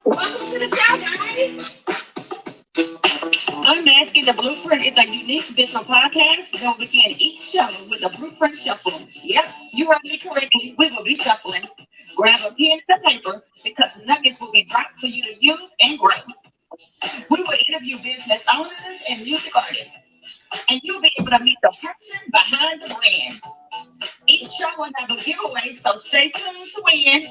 Welcome to the show, guys. Unmasking the Blueprint is a unique business podcast that will begin each show with a blueprint shuffle. Yep, you heard me correctly. We will be shuffling. Grab a pen and paper because nuggets will be dropped for you to use and grow. We will interview business owners and music artists, and you'll be able to meet the person behind the brand. Each show will have a giveaway, so stay tuned to win.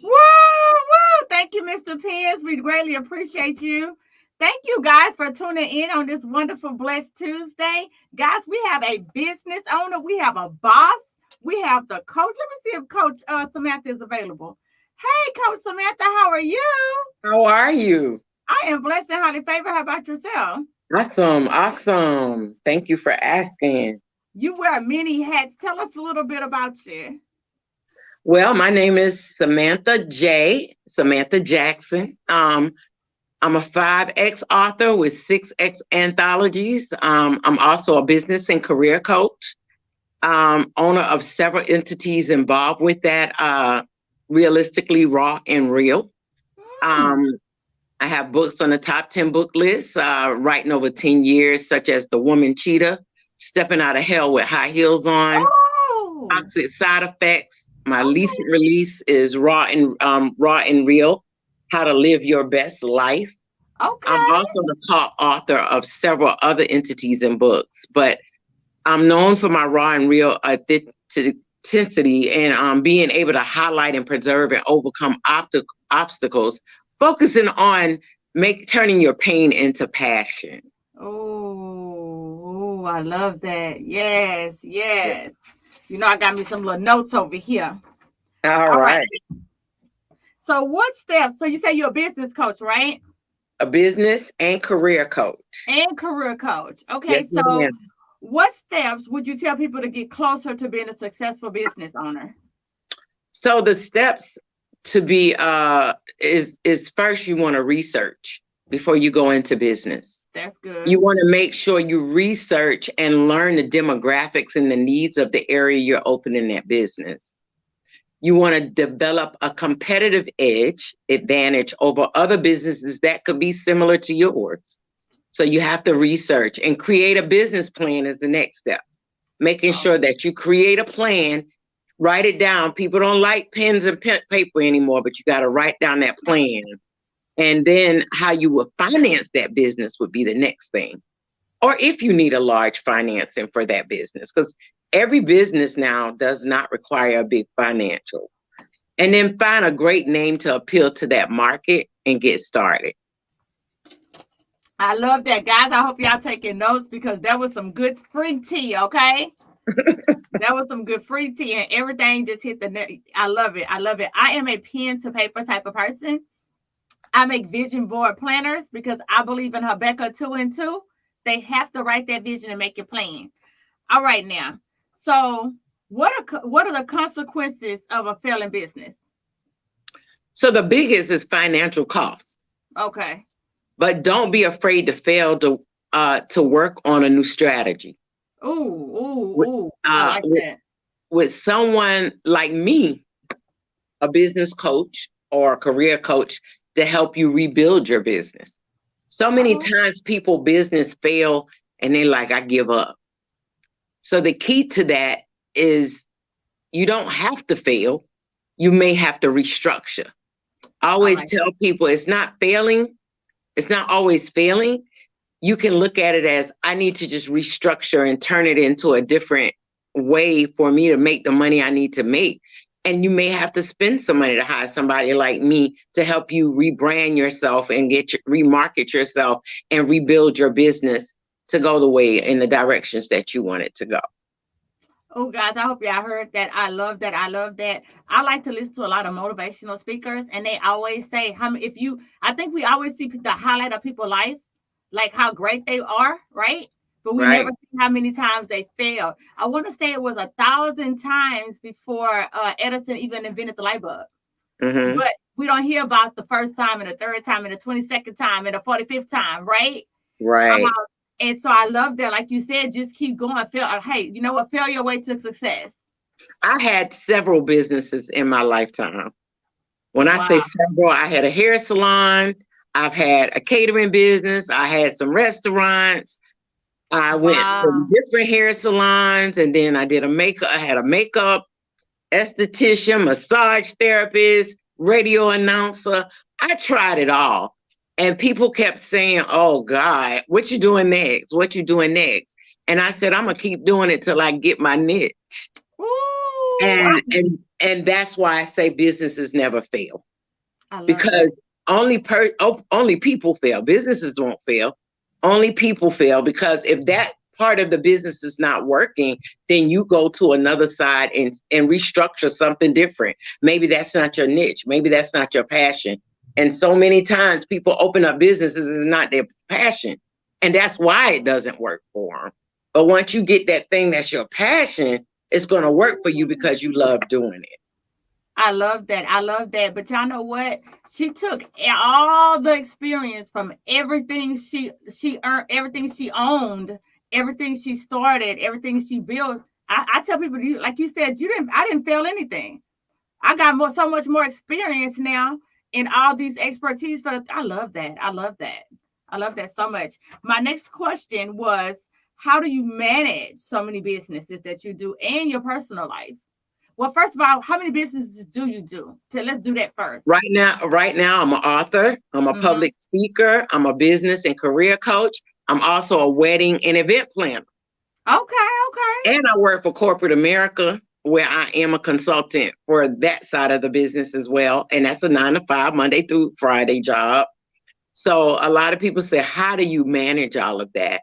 Woo, woo. Thank you, Mr. Pierce. We greatly appreciate you. Thank you guys for tuning in on this wonderful Blessed Tuesday. Guys, we have a business owner. We have a boss. We have the coach. Let me see if Coach Samantha is available. Hey, Coach Samantha, how are you? How are you? I am blessed and highly favored. How about yourself? Awesome. Thank you for asking. You wear many hats. Tell us a little bit about you. Well, my name is Samantha Jackson. I'm a 5X author with 6X anthologies. I'm also a business and career coach, owner of several entities involved with that, realistically, raw and real. I have books on the top 10 book list, writing over 10 years, such as The Woman Cheetah, Stepping Out of Hell with High Heels On, Toxic Side Effects. My recent release is Raw and Real, How to Live Your Best Life. Okay. I'm also the co-author of several other entities and books, but I'm known for my raw and real authenticity and being able to highlight and preserve and overcome obstacles, focusing on turning your pain into passion. Oh, I love that. Yes. You know, I got me some little notes over here. All right. So what steps? So you say you're a business coach, right? A business and career coach. Okay, Yes, so ma'am. what steps would you tell people to get closer to being a successful business owner? So the steps to be is first you want to research before you go into business. That's good. You want to make sure you research and learn the demographics and the needs of the area you're opening that business. You want to develop a competitive advantage over other businesses that could be similar to yours. So you have to research and create a business plan is the next step. Making sure that you create a plan, write it down. People don't like pens and paper anymore, but you got to write down that plan. And then how you will finance that business would be the next thing. Or if you need a large financing for that business, because every business now does not require a big financial. And then find a great name to appeal to that market and get started. I love that, guys. I hope y'all taking notes because that was some good free tea, okay? That was some good free tea and everything just hit the net. I love it. I am a pen to paper type of person. I make vision board planners because I believe in Habakkuk 2:2. They have to write that vision and make it plain. All right, now. So what are the consequences of a failing business? So the biggest is financial cost. Okay. But don't be afraid to fail to work on a new strategy. Ooh. I like that. With someone like me, a business coach or a career coach, to help you rebuild your business. So many times people business fail and they're like, I give up. So the key to that is you don't have to fail. You may have to restructure. I always tell people it's not failing. It's not always failing. You can look at it as I need to just restructure and turn it into a different way for me to make the money I need to make. And you may have to spend some money to hire somebody like me to help you rebrand yourself and remarket yourself and rebuild your business to go the way in the directions that you want it to go. Oh, guys, I hope y'all heard that. I love that. I like to listen to a lot of motivational speakers, and they always say, I think we always see the highlight of people's life, like how great they are, right? But we never see how many times they failed. I want to say it was 1,000 times before Edison even invented the light bulb. Mm-hmm. But we don't hear about the first time and the third time and the 22nd time and the 45th time, right? Right. And so I love that. Like you said, just keep going. Hey, you know what? Fail your way to success. I had several businesses in my lifetime. When I say Wow. several, I had a hair salon. I've had a catering business. I had some restaurants. I went Wow. from different hair salons, and then I had a makeup esthetician, massage therapist, radio announcer. I tried it all. And people kept saying, "Oh God, what you doing next? What you doing next?" And I said, "I'm gonna keep doing it till I get my niche." Ooh, And that's why I say businesses never fail, I love that. because only people fail. Businesses won't fail. Only people fail, because if that part of the business is not working, then you go to another side and restructure something different. Maybe that's not your niche. Maybe that's not your passion. And so many times people open up businesses, is not their passion. And that's why it doesn't work for them. But once you get that thing that's your passion, it's going to work for you because you love doing it. I love that. I love that. But y'all know what? She took all the experience from everything she earned, everything she owned, everything she started, everything she built. I tell people, like you said, I didn't fail anything. I got so much more experience now in all these expertise. I love that. I love that. I love that so much. My next question was, how do you manage so many businesses that you do in your personal life? Well, first of all, how many businesses do you do? So let's do that first. Right now, I'm an author. I'm a public speaker. I'm a business and career coach. I'm also a wedding and event planner. Okay. And I work for corporate America, where I am a consultant for that side of the business as well. And that's a 9 to 5, Monday through Friday job. So a lot of people say, how do you manage all of that?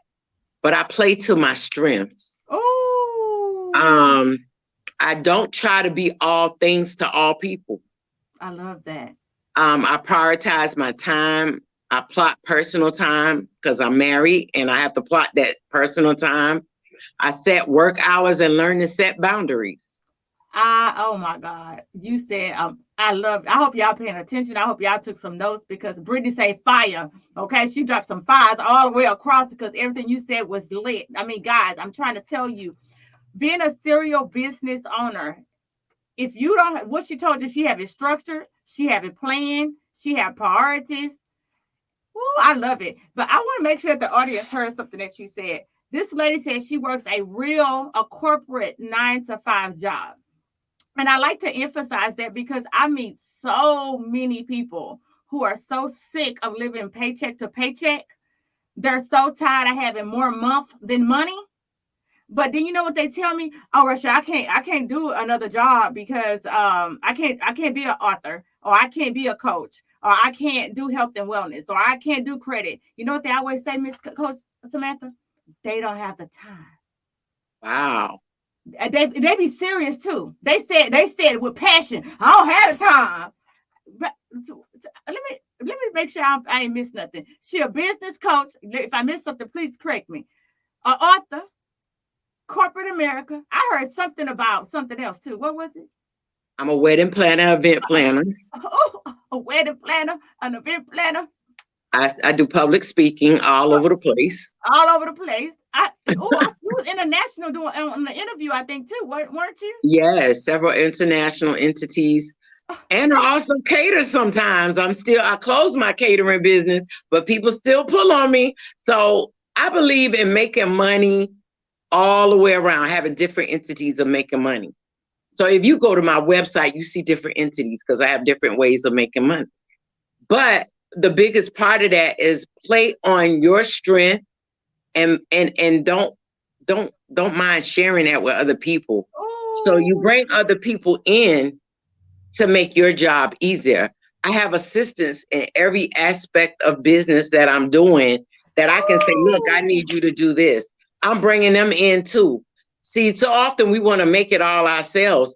But I play to my strengths. Oh. I don't try to be all things to all people. I love that. I prioritize my time. I plot personal time because I'm married and I have to plot that personal time. I set work hours and learn to set boundaries. Oh my God. You said, I hope y'all paying attention. I hope y'all took some notes, because Brittany say fire. Okay. She dropped some fires all the way across, because everything you said was lit. I mean, guys, I'm trying to tell you, being a serial business owner, if you don't, what she told you, she have it structured, she have it planned, she have priorities. Ooh, I love it. But I want to make sure that the audience heard something that you said. This lady said she works a corporate 9 to 5 job. And I like to emphasize that, because I meet so many people who are so sick of living paycheck to paycheck. They're so tired of having more month than money. But then you know what they tell me? Oh, Russia, I can't do another job because I can't be an author, or I can't be a coach, or I can't do health and wellness, or I can't do credit. You know what they always say, Miss Coach Samantha? They don't have the time. Wow. They be serious too. They said it with passion. I don't have the time. But let me make sure I ain't missed nothing. She a business coach. If I missed something, please correct me. An author. Corporate America. I heard something about something else too. What was it? I'm a wedding planner, event planner. Oh, a wedding planner, an event planner. I do public speaking all over the place. All over the place. You was international doing on the interview, I think too, weren't you? Yes, several international entities. And I also cater sometimes. I close my catering business, but people still pull on me. So I believe in making money all the way around, having different entities of making money. So if you go to my website, you see different entities because I have different ways of making money. But the biggest part of that is play on your strength and don't mind sharing that with other people. Ooh. So you bring other people in to make your job easier. I have assistants in every aspect of business that I'm doing that I can say, look, I need you to do this. I'm bringing them in too. See, so often we want to make it all ourselves,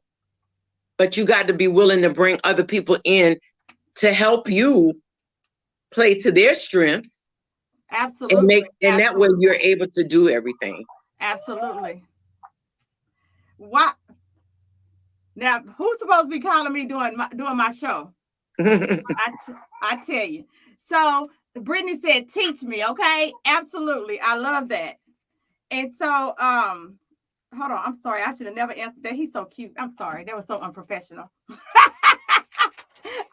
but you got to be willing to bring other people in to help you play to their strengths. Absolutely. And that way you're able to do everything. Absolutely. What? Now, who's supposed to be calling me doing my show? I tell you. So Brittany said, teach me, okay? Absolutely. I love that. And so, hold on. I'm sorry. I should have never answered that. He's so cute. I'm sorry. That was so unprofessional.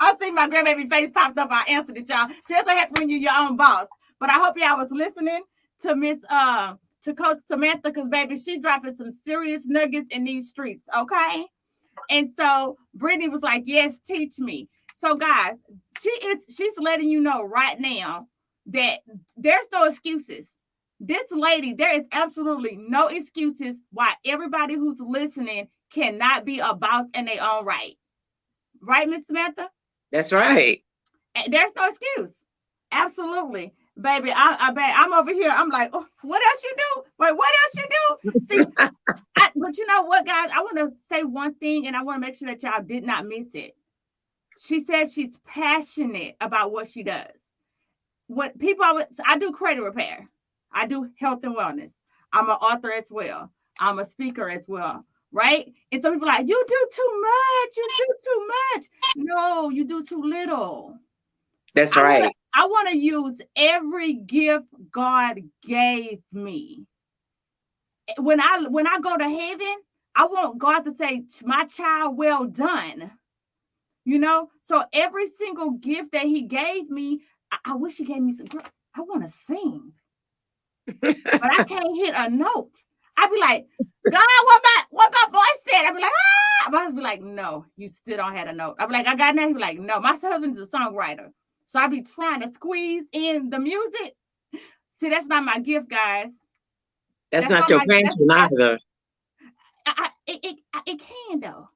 I see my grandbaby face popped up. I answered it, y'all. So that's what happens when you're your own boss. But I hope y'all was listening to to Coach Samantha, because baby, she dropping some serious nuggets in these streets, okay? And so Brittany was like, yes, teach me. So guys, she's letting you know right now that there's no excuses. This lady, there is absolutely no excuses why everybody who's listening cannot be a boss in their own right. Right, Miss Samantha? That's right. And there's no excuse. Absolutely. Baby, I'm over here. I'm like, oh, what else you do? Wait, what else you do? See, but you know what, guys? I want to say one thing, and I want to make sure that y'all did not miss it. She says she's passionate about what she does. What people, I do credit repair. I do health and wellness. I'm an author as well. I'm a speaker as well. Right? And some people are like, you do too much. You do too much. No, you do too little. That's right. I want to use every gift God gave me. When I go to heaven, I want God to say, my child, well done. You know, so every single gift that he gave me, I wish he gave me some. I want to sing, but I can't hit a note. I'd be like, God, what my voice said? I'd be like, ah. My husband be like, no, you still don't have a note. I'd be like, I got that. He'd be like, no, my husband's a songwriter. So I'd be trying to squeeze in the music. See, that's not my gift, guys. That's not your passion either. It can, though.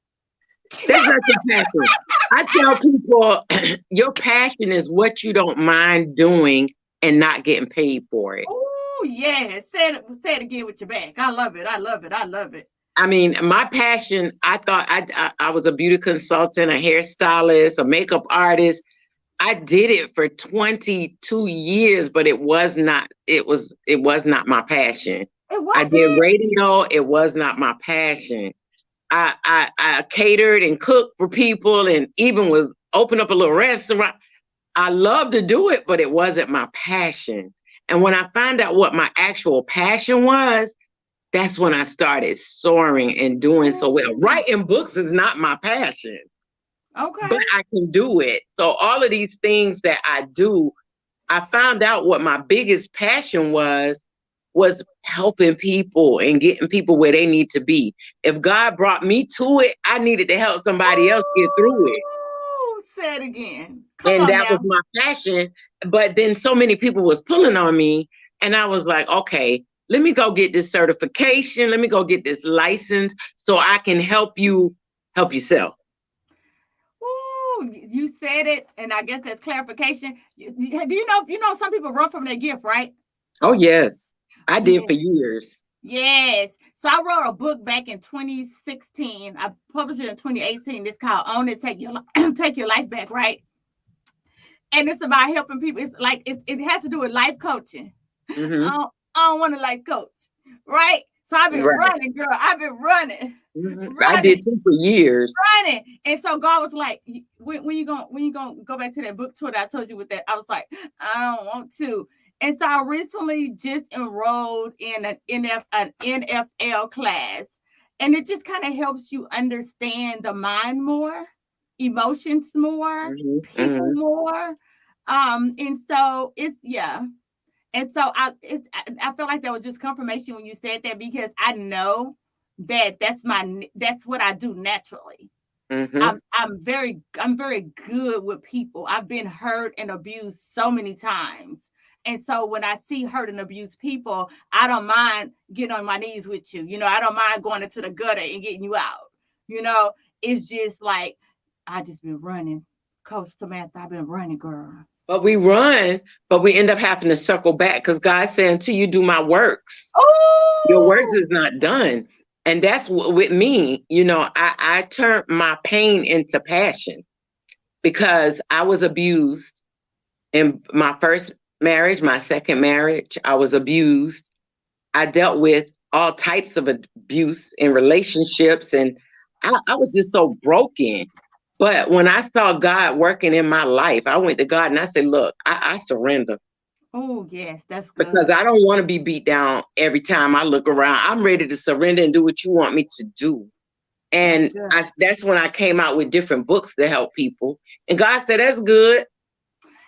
That's not your passion. I tell people, your passion is what you don't mind doing and not getting paid for it. Oh, yeah. Say it again with your back. I love it. I love it. I love it. I mean, my passion, I thought I was a beauty consultant, a hairstylist, a makeup artist. I did it for 22 years, but it was not my passion. I did radio. It was not my passion. I catered and cooked for people and even was open up a little restaurant. I love to do it, but it wasn't my passion. And when I found out what my actual passion was, that's when I started soaring and doing so well. Writing books is not my passion. Okay. But I can do it. So all of these things that I do, I found out what my biggest passion was helping people and getting people where they need to be. If God brought me to it, I needed to help somebody else get through it. Say it again. That was my passion. But then so many people was pulling on me, and I was like, okay, let me go get this certification. Let me go get this license so I can help you help yourself. You said it, and I guess that's clarification. Do you know some people run from their gift, right? Oh, yes. I did for years. Yes. So I wrote a book back in 2016. I published it in 2018. It's called Own It, Take Your Life Back, right? And it's about helping people. It's like it has to do with life coaching. Mm-hmm. I don't want to life coach, right? So I've been running, girl. I've been running. Mm-hmm. I did too for years. Running. And so God was like, when you gonna go back to that book tour that I told you with that? I was like, I don't want to. And so I recently just enrolled in an NFL class. And it just kind of helps you understand the mind more, emotions more, people more. And so it's And so I feel like that was just confirmation when you said that, because I know that that's what I do naturally. Mm-hmm. I'm very good with people. I've been hurt and abused so many times. And so when I see hurt and abused people, I don't mind getting on my knees with you. You know, I don't mind going into the gutter and getting you out. You know, it's just like, I just been running. Coach Samantha, I've been running, girl. But we run, but we end up having to circle back because God said, until you do my works, your works is not done. And that's with me, you know, I turned my pain into passion because I was abused in my first marriage, my second marriage. I was abused. I dealt with all types of abuse in relationships, and I was just so broken. But when I saw God working in my life, I went to God and I said, look, I surrender Oh, yes, that's because good. I don't want to be beat down every time I look around. I'm ready to surrender and do what you want me to do. That's And good. that's when I came out with different books to help people. And God said, that's good.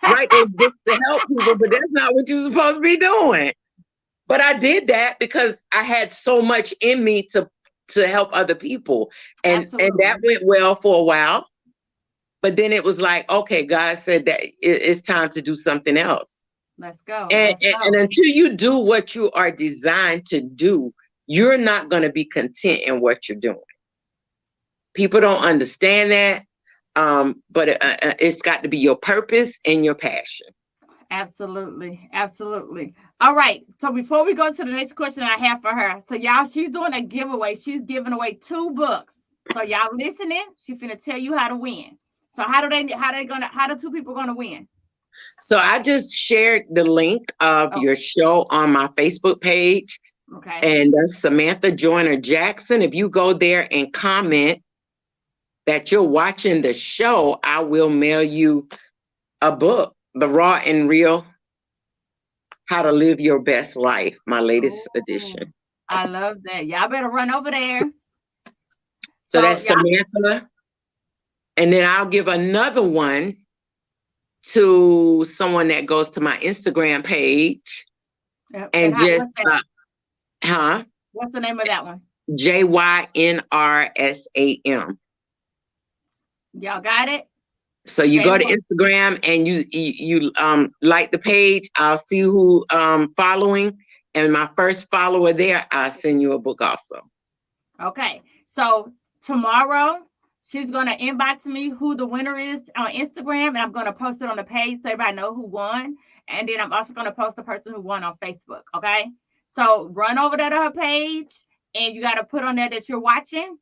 Write those books to help people, but that's not what you're supposed to be doing. But I did that because I had so much in me to help other people. And Absolutely. that went well for a while. But then it was like, okay, God said that it's time to do something else. Let's go. And, Let's go. and until you do what you are designed to do, you're not going to be content in what you're doing. People don't understand that. But it's got to be your purpose and your passion. Absolutely. Absolutely. All right. So before we go to the next question I have for her, so y'all, she's doing a giveaway. She's giving away 2 books. So y'all listening, she's finna tell you how to win. So how do 2 people gonna win? So I just shared the link of your show on my Facebook page. Okay. And that's Samantha Jackson. If you go there and comment that you're watching the show, I will mail you a book, The Raw and Real How to Live Your Best Life, my latest edition. I love that. Y'all better run over there. So that's Samantha. And then I'll give another one to someone that goes to my Instagram page. And just, what's the name of that one? JYNRSAM. Y'all got it? So you go to Instagram and you like the page. I'll see who following, and my first follower there, I'll send you a book also. Okay. So tomorrow she's gonna inbox me who the winner is on Instagram, and I'm gonna post it on the page so everybody know who won. And then I'm also gonna post the person who won on Facebook. Okay. So run over there to her page, and you gotta put on there that you're watching.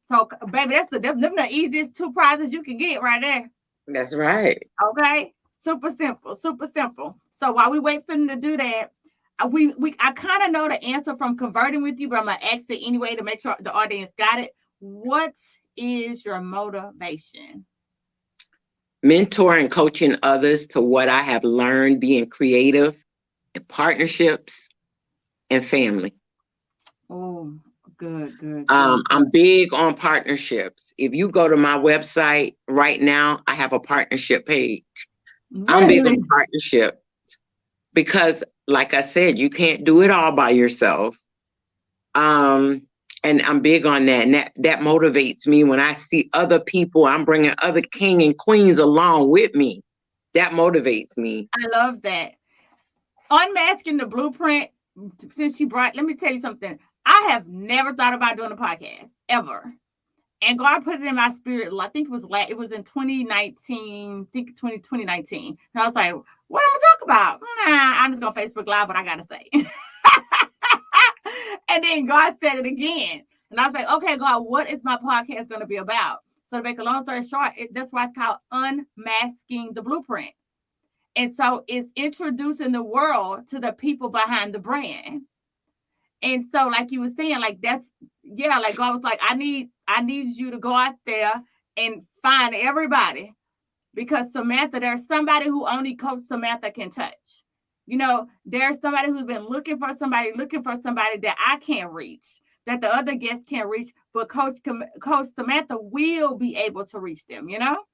So, baby, that's the easiest 2 prizes you can get right there. That's right. Okay. Super simple. Super simple. So while we wait for them to do that, I kind of know the answer from converting with you, but I'm gonna ask it anyway to make sure the audience got it. What is your motivation? Mentor and coaching others to what I have learned being creative in partnerships and family. Oh, good. I'm big on partnerships. If you go to my website right now, I have a partnership page. Really? I'm big on partnerships because, like I said, you can't do it all by yourself. And I'm big on that. And that motivates me when I see other people. I'm bringing other king and queens along with me. That motivates me. I love that. Unmasking the blueprint. Let me tell you something. I have never thought about doing a podcast ever. And God put it in my spirit. I think it was in 2019, 2019. And I was like, what am I talk about? I'm just going to Facebook Live what I got to say. And then God said it again. And I was like, okay, God, what is my podcast going to be about? So to make a long story short, that's why it's called Unmasking the Blueprint. And so it's introducing the world to the people behind the brand. And so, like you were saying, like God was like, I need you to go out there and find everybody, because Samantha, there's somebody who only Coach Samantha can touch. You know, there's somebody who's been looking for somebody that I can't reach, that the other guests can't reach, but Coach Samantha will be able to reach them, you know?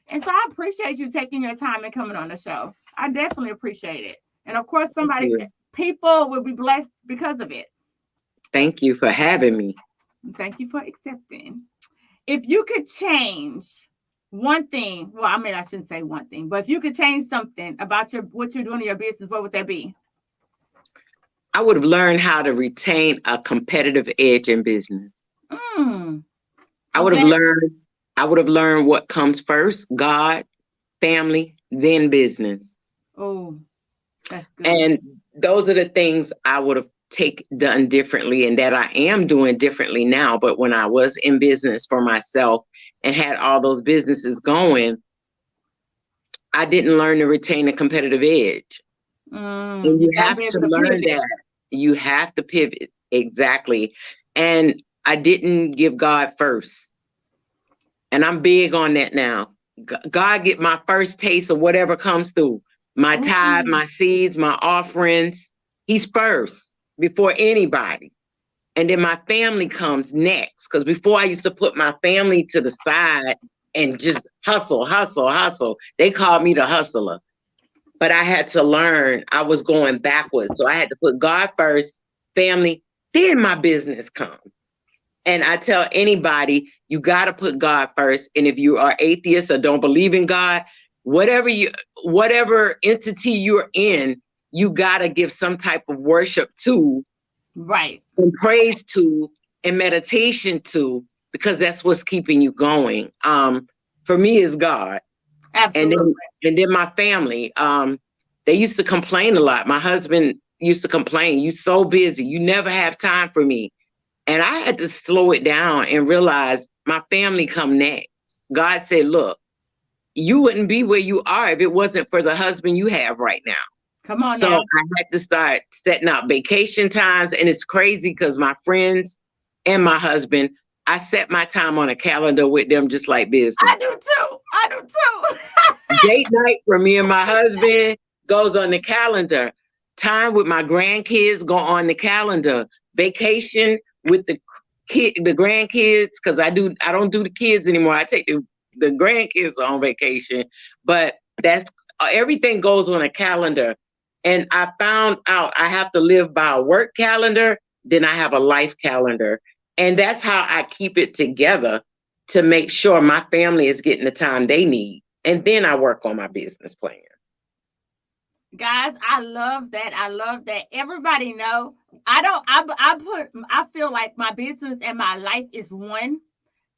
And so I appreciate you taking your time and coming on the show. I definitely appreciate it. And of course, people will be blessed because of it. Thank you for having me. Thank you for accepting. If you could change one thing, well, I mean, I shouldn't say one thing, but if you could change something about what you're doing in your business, what would that be? I would have learned how to retain a competitive edge in business. I would have learned what comes first: God, family, then business. Oh, that's good. And those are the things I would have done differently, and that I am doing differently now. But when I was in business for myself and had all those businesses going, I didn't learn to retain a competitive edge. And you have to learn that. You have to pivot. Exactly. And I didn't give God first. And I'm big on that now. God get my first taste of whatever comes through. My tithe, my seeds, my offerings. He's first before anybody. And then my family comes next. Because before I used to put my family to the side and just hustle, hustle, hustle. They called me the hustler. But I had to learn I was going backwards. So I had to put God first, family, then my business comes. And I tell anybody, you got to put God first. And if you are atheist or don't believe in God, whatever entity you're in, you got to give some type of worship to, right, and praise to, and meditation to, because that's what's keeping you going. For me, is God. absolutely. And then my family. They used to complain a lot. My husband used to complain, "You so busy, you never have time for me." And I had to slow it down and realize my family come next. God said, look, you wouldn't be where you are if it wasn't for the husband you have right now. Come on so now. I had to start setting out vacation times. And it's crazy because my friends and my husband, I set my time on a calendar with them just like business. I do too. Date night for me and my husband goes on the calendar. Time with my grandkids go on the calendar. Vacation with the grandkids, because I don't do the kids anymore. I take the grandkids on vacation, but that's everything goes on a calendar. And I found out I have to live by a work calendar, then I have a life calendar. And that's how I keep it together to make sure my family is getting the time they need. And then I work on my business plan. Guys, I love that. I love that. Everybody know I feel like my business and my life is one.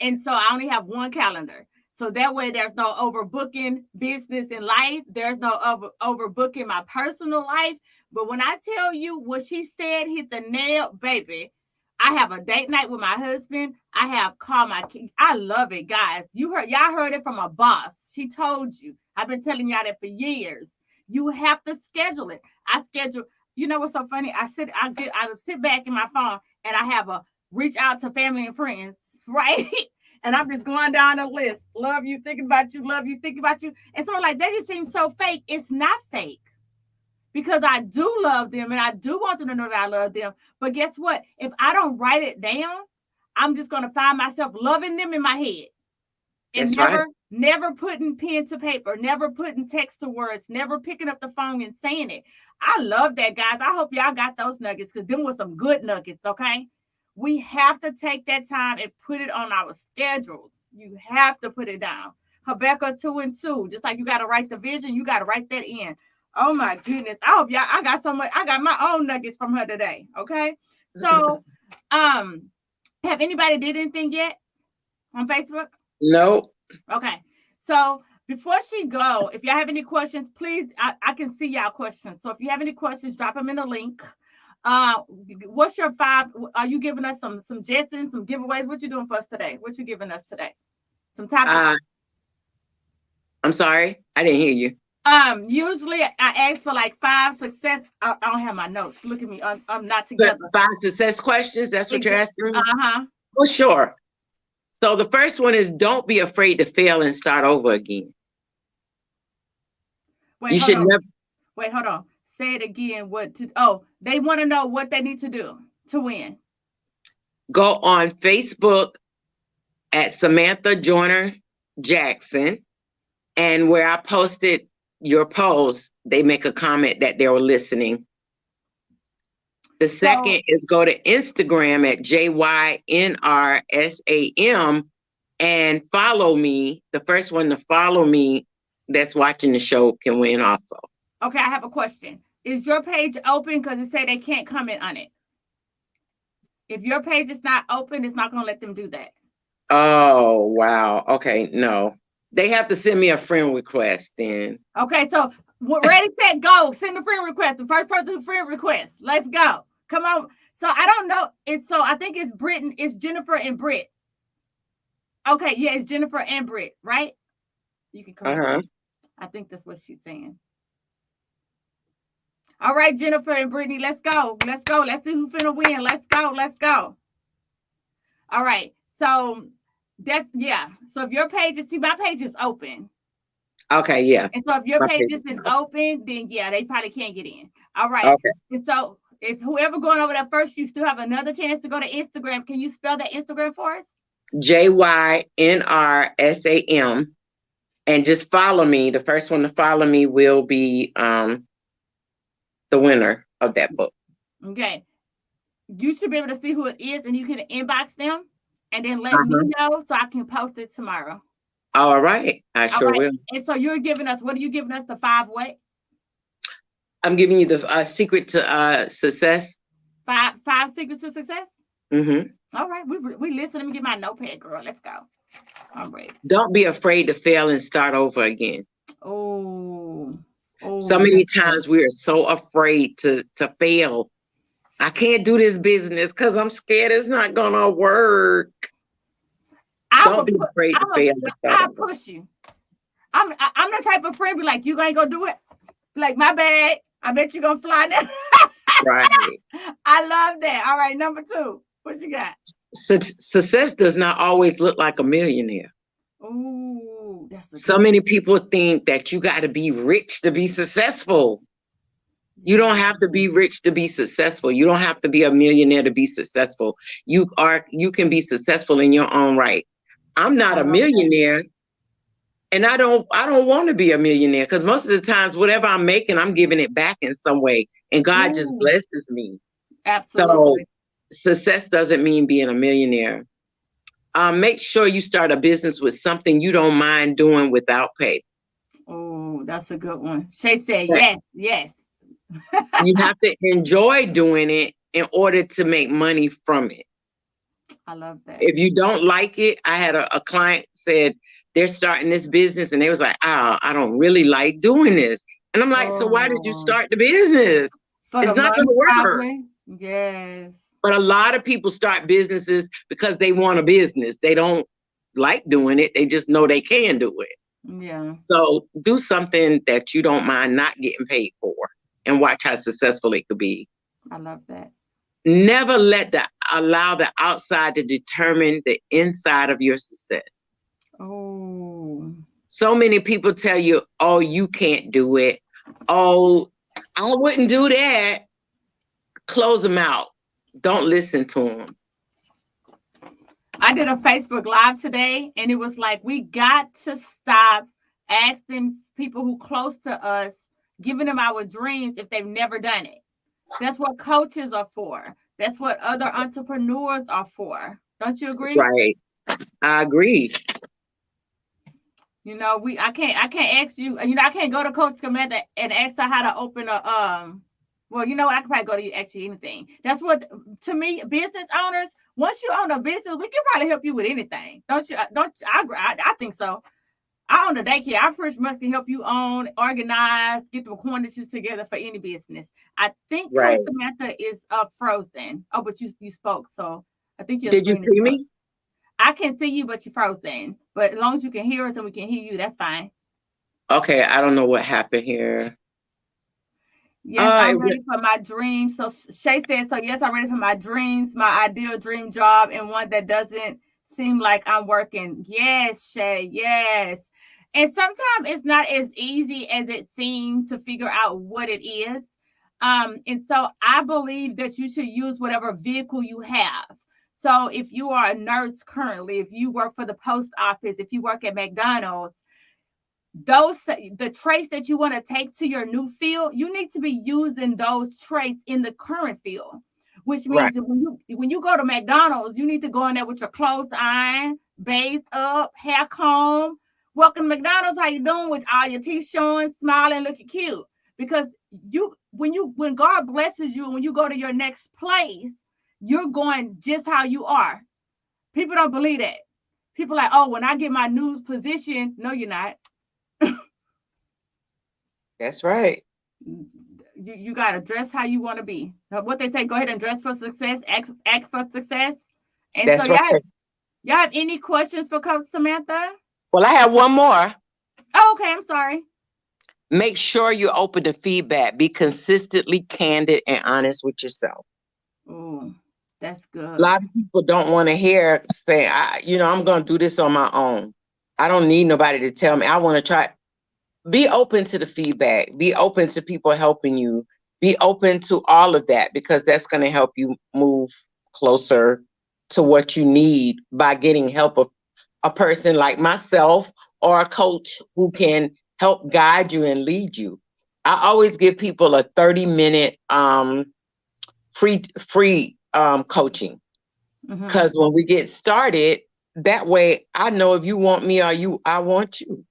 And so I only have one calendar. So that way there's no overbooking business and life. There's no overbooking my personal life. But when I tell you what she said hit the nail, baby, I have a date night with my husband. I have called my kid. I love it, guys. Y'all heard it from a boss. She told you. I've been telling y'all that for years. You have to schedule it. I schedule. You know what's so funny? I sit back in my phone and I have a reach out to family and friends, right? And I'm just going down the list. Love you, thinking about you. Love you, thinking about you. And so like that just seems so fake. It's not fake, because I do love them and I do want them to know that I love them. But guess what? If I don't write it down, I'm just going to find myself loving them in my head. And never putting pen to paper, never putting text to words, never picking up the phone and saying it. I love that, guys. I hope y'all got those nuggets, because them were some good nuggets, okay? We have to take that time and put it on our schedules. You have to put it down. Habakkuk 2:2, just like you got to write the vision, you got to write that in. Oh my goodness. I hope y'all, I got my own nuggets from her today, okay? So, have anybody did anything yet on Facebook? No. Okay. So before she go, if y'all have any questions, please, I can see y'all questions. So if you have any questions, drop them in the link. What's your 5? Are you giving us some suggestions, some giveaways? What you doing for us today? What you giving us today? Some topics. I'm sorry, I didn't hear you. Usually I ask for like 5 success. I don't have my notes. Look at me. I'm not together. 5 success questions. That's what you're asking? Uh-huh. Well, sure. So the first one is, don't be afraid to fail and start over again. Wait, hold on. Say it again. They want to know what they need to do to win. Go on Facebook at Samantha Jackson, and where I posted your post, they make a comment that they were listening. The second is go to Instagram at JYNRSAM and follow me. The first one to follow me that's watching the show can win also. Okay, I have a question. Is your page open? Because it say they can't comment on it. If your page is not open, it's not going to let them do that. Oh, wow. Okay, no. They have to send me a friend request then. Okay, so ready, set, go. Send a friend request. The first person to friend request. Let's go. Come on. So I don't know. I think it's Britain. It's Jennifer and Britt. Okay, yeah, it's Jennifer and Britt, right? You can correct me. I think that's what she's saying. All right, Jennifer and Brittany, let's go. Let's see who's finna win. Let's go. All right. So So if your page is, see, my page is open. Okay, yeah. And so if your My page page isn't open, then yeah, they probably can't get in. All right. Okay. And so if whoever going over there first, you still have another chance to go to Instagram. Can you spell that Instagram for us? JYNRSAM. And just follow me. The first one to follow me will be the winner of that book. Okay. You should be able to see who it is, and you can inbox them and then let me know so I can post it tomorrow. All right. I sure will. And so you're giving us, what are you giving us, the 5 what? I'm giving you the secret to success. 5 secrets to success? Mm-hmm. All right. We listen. Let me get my notepad, girl. Let's go. I'm ready. Don't be afraid to fail and start over again. Oh. So many times we are so afraid to fail. I can't do this business because I'm scared it's not gonna work. Don't be afraid to fail. I'll push you. I'm the type of friend be like, you ain't gonna do it. Like, my bad. I bet you're gonna fly now. Right. I love that. All right, number 2. What you got? Success does not always look like a millionaire. Ooh, so many people think that you got to be rich to be successful. You don't have to be rich to be successful. You don't have to be a millionaire to be successful. You can be successful in your own right. I'm not a millionaire, and I don't want to be a millionaire, because most of the times whatever I'm making, I'm giving it back in some way, and God just blesses me. Absolutely. So success doesn't mean being a millionaire. Make sure you start a business with something you don't mind doing without pay. Oh, that's a good one. Shay said, yes. You have to enjoy doing it in order to make money from it. I love that. If you don't like it, I had a client said they're starting this business, and they was like, I don't really like doing this. And I'm like, so why did you start the business? It's not going to work. Probably. Yes. But a lot of people start businesses because they want a business. They don't like doing it. They just know they can do it. Yeah. So do something that you don't mind not getting paid for, and watch how successful it could be. I love that. Never allow the outside to determine the inside of your success. Oh. So many people tell you, oh, you can't do it. Oh, I wouldn't do that. Close them out. Don't listen to them. I did a Facebook Live today, and it was like, we got to stop asking people who close to us, giving them our dreams if they've never done it. That's what coaches are for. That's what other entrepreneurs are for. Don't you agree? Right. I agree. You know, I can't ask you, you know, I can't go to Coach Samantha and ask her how to open a well, you know what? I can probably go to you, actually anything. That's what, to me, business owners, once you own a business, we can probably help you with anything. Don't you? I think so. I own a daycare. I pretty much can help you own, organize, get the quantities together for any business. I think Coach Samantha is frozen. Oh, but you spoke, so I think you're. Did you see me? I can see you, but you're frozen. But as long as you can hear us and we can hear you, that's fine. Okay, I don't know what happened here. Yes, I'm ready for my dreams. So Shay said, so yes, I'm ready for my dreams, my ideal dream job, and one that doesn't seem like I'm working. Yes, Shay, yes. And sometimes it's not as easy as it seems to figure out what it is. And so I believe that you should use whatever vehicle you have. So if you are a nurse currently, if you work for the post office, if you work at McDonald's, the traits that you want to take to your new field, you need to be using those traits in the current field, which means that when you go to McDonald's, you need to go in there with your clothes on, bathed up, hair comb. Welcome to McDonald's. How you doing? With all your teeth showing, smiling, looking cute. Because when God blesses you, and when you go to your next place, you're going just how you are. People don't believe that. People are like, oh, when I get my new position, no, you're not. That's right. You got to dress how you want to be. What they say, go ahead and dress for success, act for success. And that's so right. y'all have any questions for Coach Samantha? Well, I have one more. Oh, okay. I'm sorry. Make sure you're open to feedback. Be consistently candid and honest with yourself. Ooh. That's A lot good. of people don't want to hear say, I'm going to do this on my own. I don't need nobody to tell me. I want to try. Be open to the feedback. Be open to people helping you. Be open to all of that, because that's going to help you move closer to what you need by getting help of a person like myself or a coach who can help guide you and lead you. I always give people a 30-minute free coaching, Mm-hmm. because when we get started, that way I know if you want me or I want you.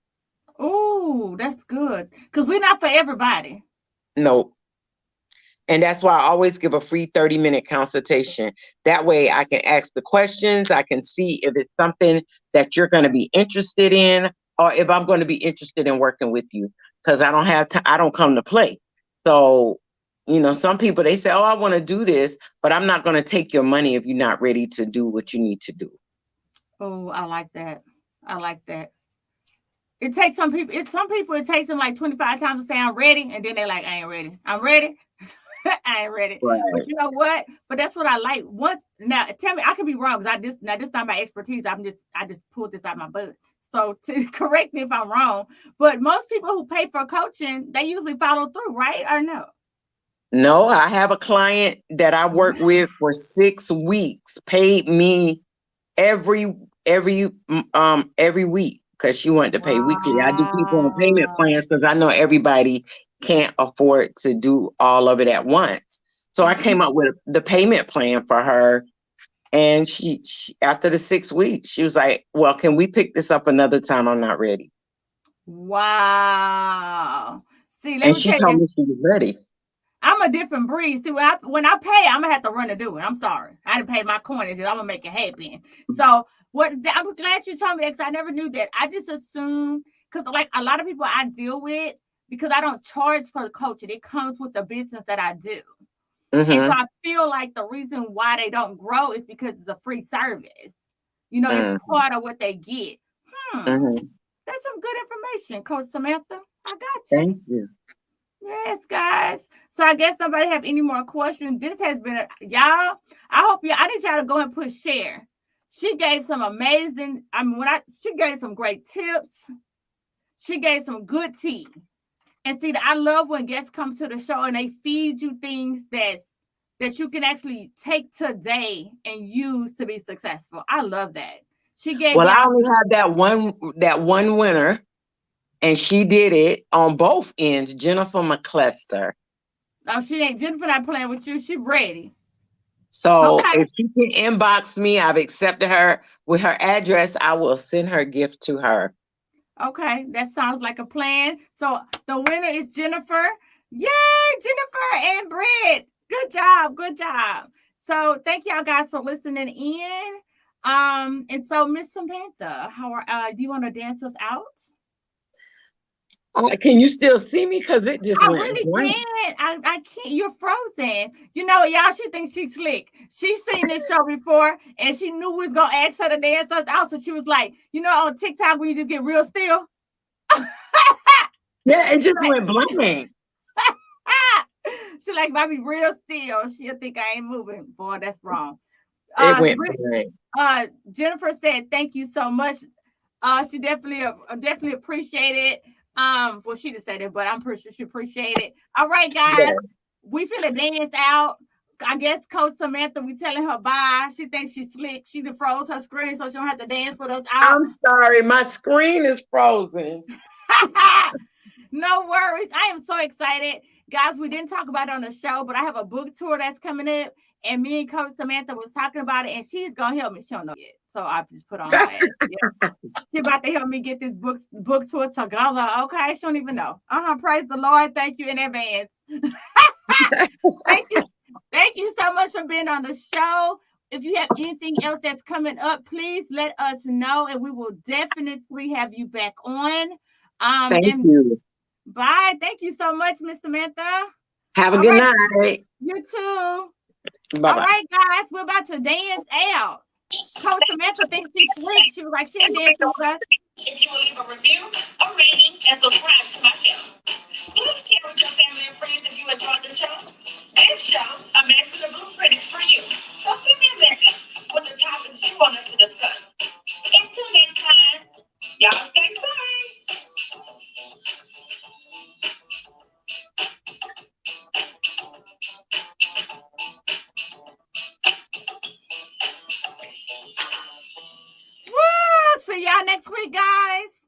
Oh, that's good. Because we're not for everybody. No. And that's why I always give a free 30-minute consultation. That way I can ask the questions. I can see if it's something that you're going to be interested in, or if I'm going to be interested in working with you, because I don't have time. I don't come to play. So, some people, they say, oh, I want to do this, but I'm not going to take your money if you're not ready to do what you need to do. Oh, I like that. I like that. It takes some people, it takes them like 25 times to say I'm ready, and then they're like, I ain't ready. I'm ready. I ain't ready. Right. But you know what? But that's what I like. Once now, tell me, I could be wrong, because this is not my expertise. I just pulled this out of my butt. So to correct me if I'm wrong. But most people who pay for coaching, they usually follow through, right? Or no? No, I have a client that I work with for 6 weeks, paid me every week, because she wanted to pay weekly. I do people on payment Wow. plans because I know everybody can't afford to do all of it at once. So I came up with the payment plan for her. And she after the 6 weeks, she was like, well, can we pick this up another time? I'm not ready. Wow. See, let And me she tell you told this. me she was ready. I'm a different breed. See, when I pay, I'm gonna have to run to do it. I'm sorry. I didn't pay my coins. I'm gonna make it happen. So I'm glad you told me that, because I never knew that. I just assumed, because like a lot of people I deal with, because I don't charge for the coaching. It comes with the business that I do. And so Mm-hmm. I feel like the reason why they don't grow is because it's a free service. It's Mm-hmm. part of what they get. Mm-hmm. That's some good information, Coach Samantha. I got you. Thank you. Yes, guys. So I guess nobody have any more questions. This has been y'all. I hope I need y'all to go and push share. She gave some amazing. She gave some great tips. She gave some good tea. And see, I love when guests come to the show and they feed you things that you can actually take today and use to be successful. I love that. She gave Well, I y'all. only have that one winner, and she did it on both ends, Jennifer McClester. Oh, she ain't Jennifer not playing with you. She ready. So Okay. if she can inbox me, I've accepted her with her address. I will send her gift to her. Okay, that sounds like a plan. So the winner is Jennifer. Yay, Jennifer and Britt. Good job, good job. So thank y'all guys for listening in. And so Miss Samantha, do you want to dance us out? Can you still see me? Because it just I went really blank. can't. I can't. You're frozen. You know, y'all, she thinks she's slick. She's seen this show before, and she knew we was gonna ask her to dance us out. So she was like, on TikTok when you just get real still. Yeah, it just went blank. She like, Bobby, real still. She'll think I ain't moving. Boy, that's wrong. It went blank. Jennifer said, thank you so much. She definitely appreciate it. Well, she didn't say that, but I'm pretty sure she appreciate it. All right, guys. Yeah. We finna dance out. I guess Coach Samantha, we telling her bye. She thinks she's slick. She done froze her screen so she don't have to dance with us out. I'm sorry, my screen is frozen. No worries. I am so excited. Guys, we didn't talk about it on the show, but I have a book tour that's coming up. And me and Coach Samantha was talking about it, and she's going to help me. She don't know yet. So I just put on her ass. Yeah. She's about to help me get this book tour together. Okay. She don't even know. Praise the Lord. Thank you in advance. Thank you. Thank you so much for being on the show. If you have anything else that's coming up, please let us know, and we will definitely have you back on. Thank you. Bye. Thank you so much, Miss Samantha. Have a good night. You too. Bye-bye. All right, guys, we're about to dance out. Coach Samantha thinks she's slick. She was like, she ain't dancing with us. If you will leave a review, a rating, and subscribe to my show. Please share with your family and friends if you enjoyed the show. This show, A Mess in the Blueprint, is for you. So send me y'all next week, guys.